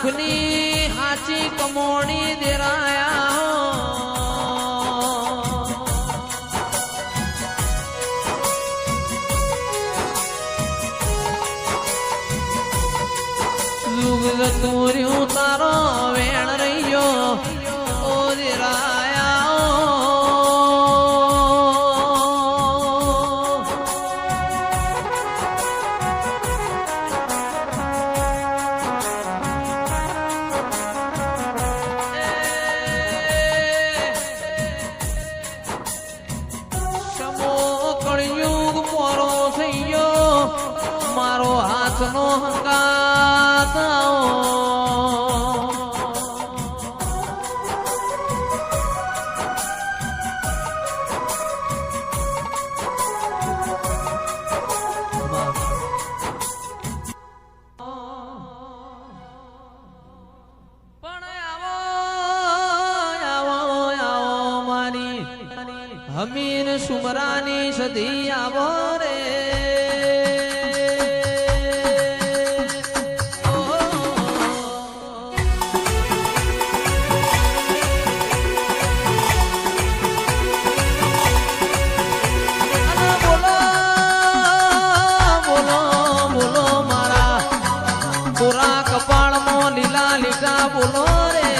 સુખની હાચી કમોણી દેરાયા યુગ તુર્યું તારો વેણ રહ્યો ઓ દેરાયા મારો હાથનો હંગાત હમીર સુમરાની સદી આવો રે કપાળમાં લીલા લીલા બોલો રે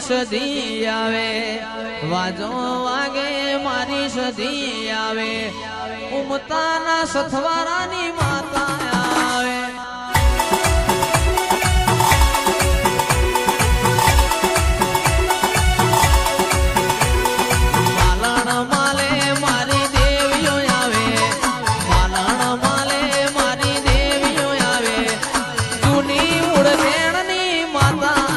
સદી આવે વાજો વાગે મારી સદી આવે ઉમતાના સથવારાની માતા આવે માલણ માલે મારી દેવીઓ આવે માલણ માલે મારી દેવીઓ આવે જૂની ઉડવેણની માતા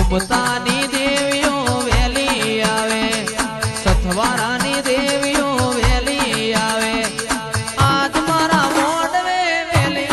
પોતાની દેવીઓ વેલી આવે સથવારાની દેવીઓ વેલી આવે આજ મારા મોઢવે વેલી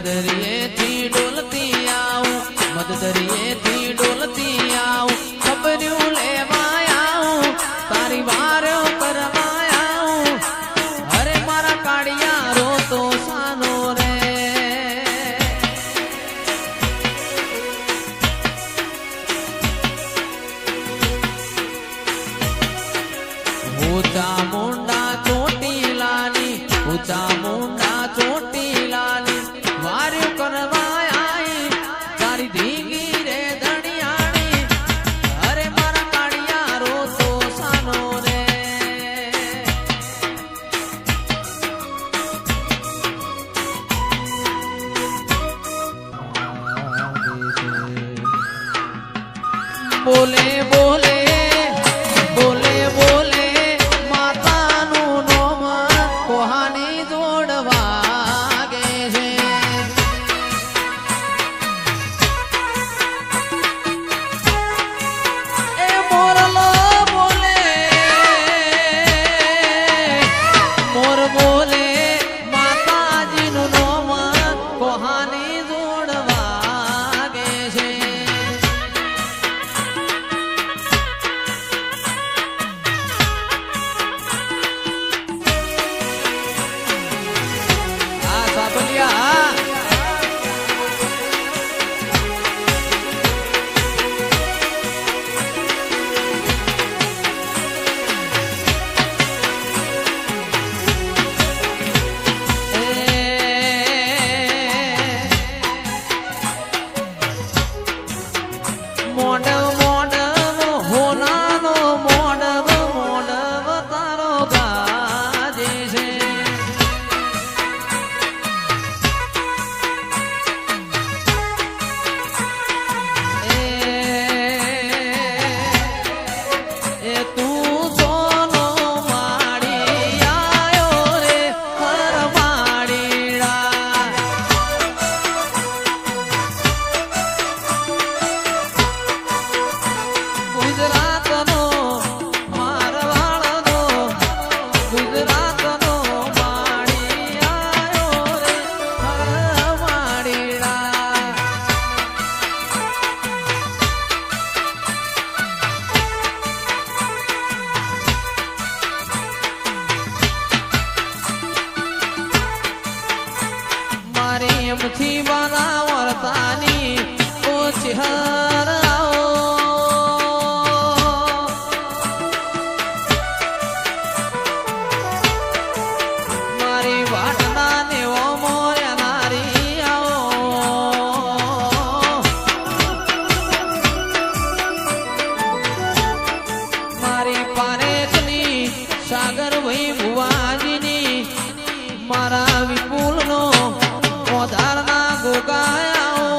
મદદરીએથી ડોલતી આવું મદદરીએથી ડોલતી આવું ખબર્યું લેવા આવું તારી વારો કરવા આવું અરે મારા કાળિયા રો તો સાનો રે ઊંચા મુંડા ચોટીલાની ઊંચા મુંડા ચોટીલાની વાર્યું કરવા આઈ તારી ધીંગી રે ધણિયાણી અરે મારા કાળિયા રો તો સાનો રે બોલે બોલે બોલે બોલે માતાનું નોમ કોહાની જોડવા ગે છે એ મોરલો બોલે મોર બોલે માતાજીનું નોમ કોહાની જોડવા ગે છે મોડવ મોડવ હોનાનો મોડવ મોડવ તારો ગાજે છે એ તું સોનો માડી આયો રે પરમાડીડા ગુજરાતનો મારવાડનો ગુજરાતનો માડી આયો રે પરમાડીડા મારી એમથી મારા વર્તાની ઓછી હરાવો મારી વાટના દેવો મોર્યા નારી આવો મારી પારેખની સાગર ભાઈ ભુવાજીની મારા વિપુલનો ઓધારના ગોગાયાઓ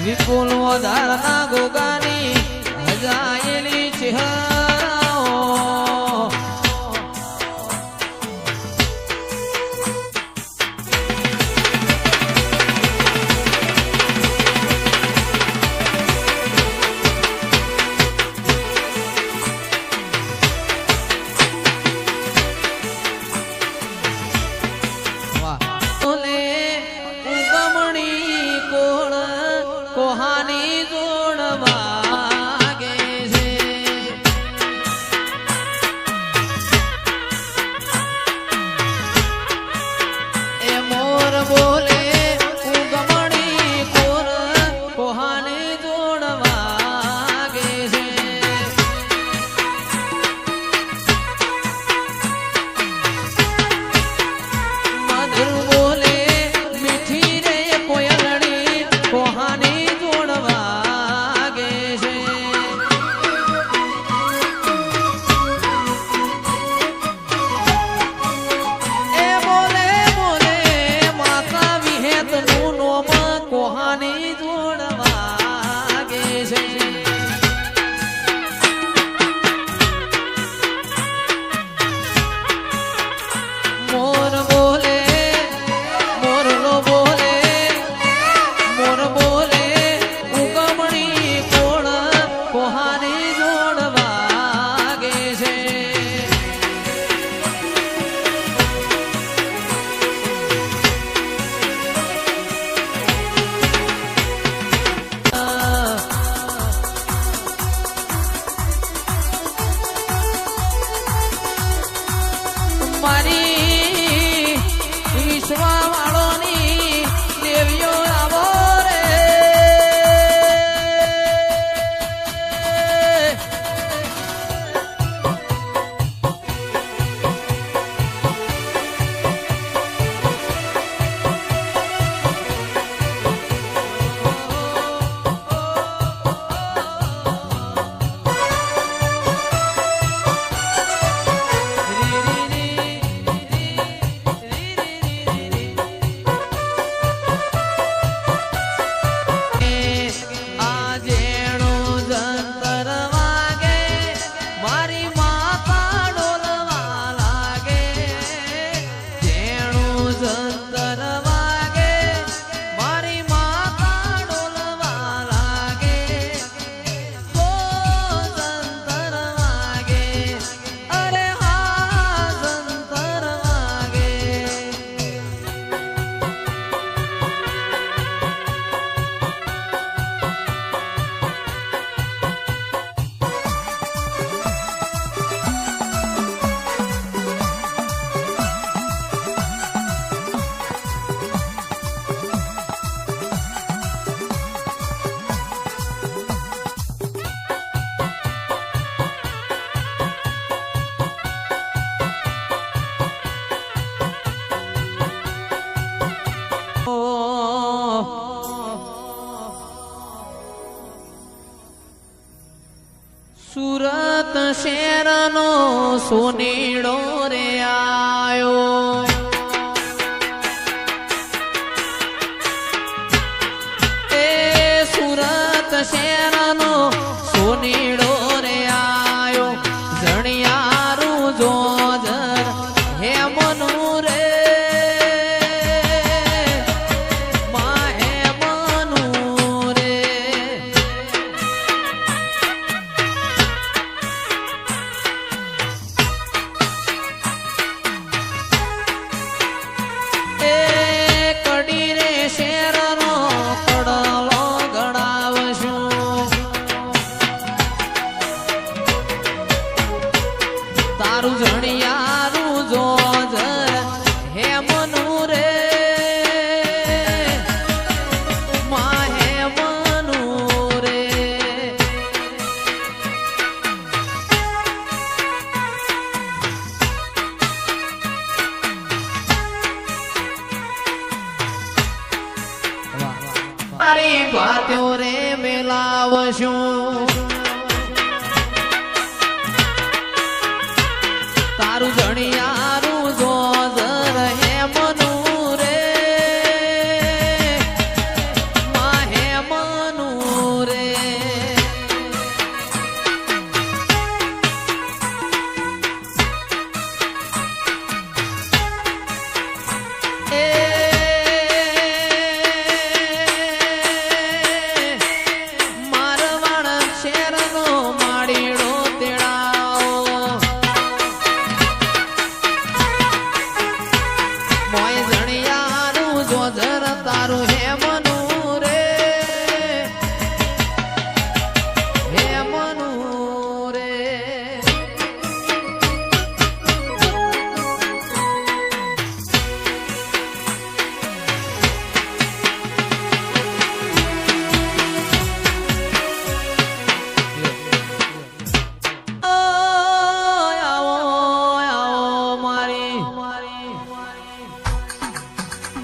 વિપુલ ઓધારના ગોગાની હજાયેલી ચહેરાઓ કોહાની જોડવા શેરનો સોનીડો રે આયો એ સુરત શેરનો સોનીડો રે આયો જણિયારું જોજર હે મનું રે તારું જણિયારું જોજર હે મનું રે માં હે મનું રે મારી વાત્યો રે મેલાવશું તારું જણિયારું જોજર હે મનું રે માં હે મનું રે મારવાડ શેરનો માડીડો તારું હે મનું રે હે મનું રે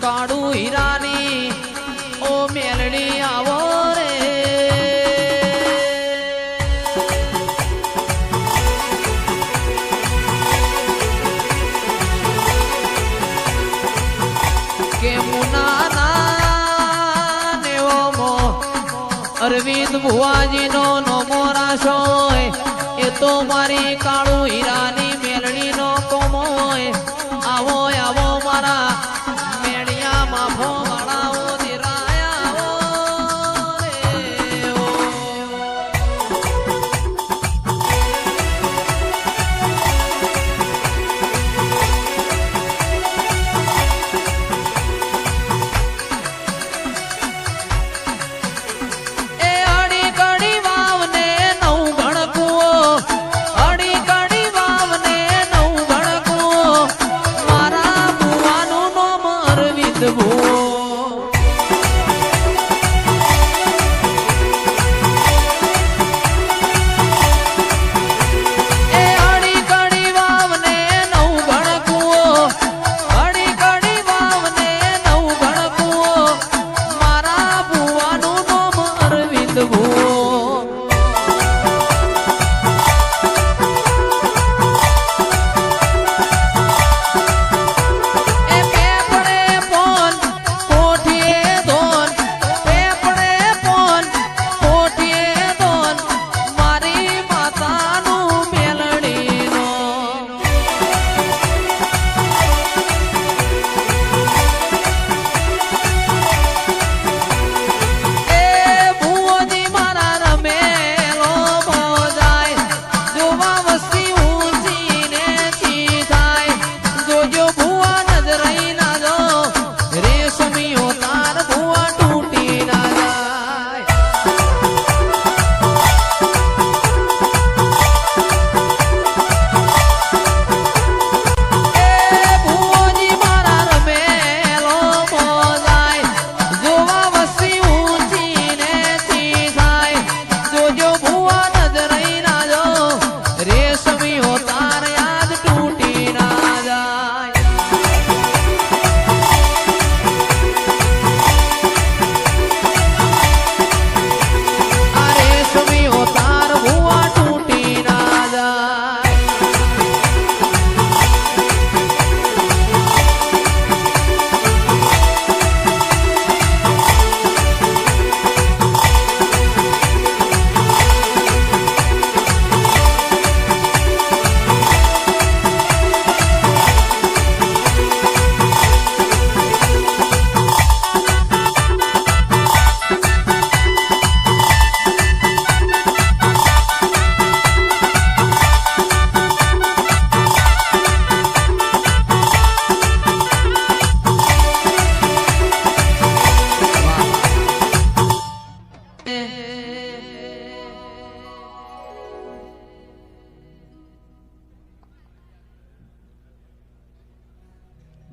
કાળું હીરાની ઓ મેલડી આવો રે કે મુનાના નેવમો અરવિંદ ભુવાજીનો નમો રાશો એ તો મારી કાળું હીરાની મેલડીનો કોમો આવો આવો મારા માફો વાળાઓ દિરાયા રે એ અડી કડી વાવને નવ ગણકુઓ અડી કડી વાવને નવ ગણકુઓ મારા બુવાનું નામ અરવિંદ ભુવો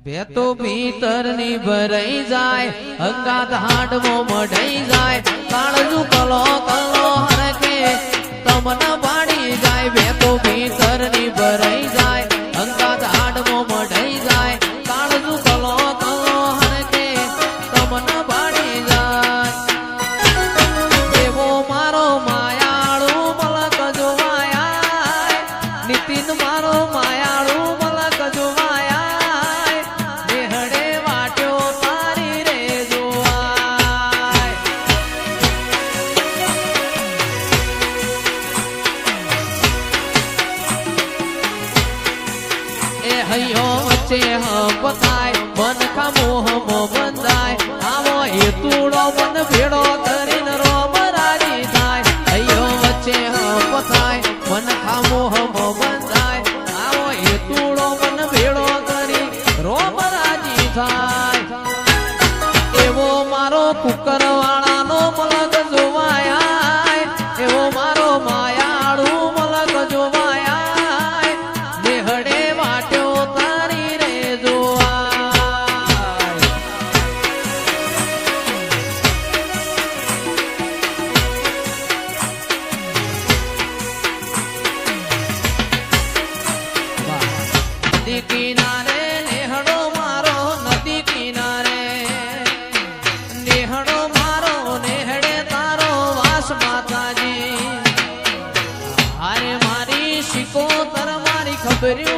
ભેતો ભીતરની ભરાઈ જાય અંગાત હાડમો મઢાઈ જાય કાળજુ કલો કલો હરકે તમને પાડી જાય ભેતો ભીતરની ભરાઈ જાય અંગાત હાડમો મઢાઈ જાય કાળજુ કલો કલો હરકે તમને પાડી જાય એવો મારો માયાળુ મલક જોવાયા નીતિન મારો માયાળુ મલક જોવાયા વચ્ચે હપતાય મન ખા મોહ મો બંધાય આવો હેતુડો મન ભેડો કરીને રોમ રાજી થાય અયો વચ્ચે હપતાય મન ખા મોહ મો બંધાય આવો હેતુડો મન ભેડો કરી રોમ રાજી થાય એવો મારો કુકર વાળાનો મલક જોવાયા એવો મારો માયાળુ મલક જોવાયા નેહડે વાટ્યો કિનારે નેહડો મારો નદી કિનારે નેહડો મારો નેહડે તારો વાસ માતાજી હારે મારી શિકોતર મારી ખબર્યું